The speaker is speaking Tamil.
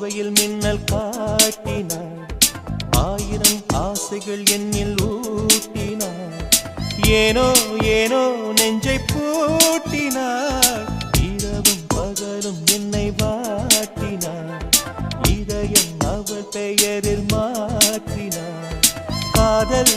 கோவையில் மின்னல் காட்டினாள், ஆயிரம் ஆசைகள் என்னில் ஊட்டினாள். ஏனோ ஏனோ நெஞ்சை பூட்டினாள், இரவும் பகலும் என்னை வாட்டினாள். இதயம் அவள் பெயரில் மாற்றினாள். காதல்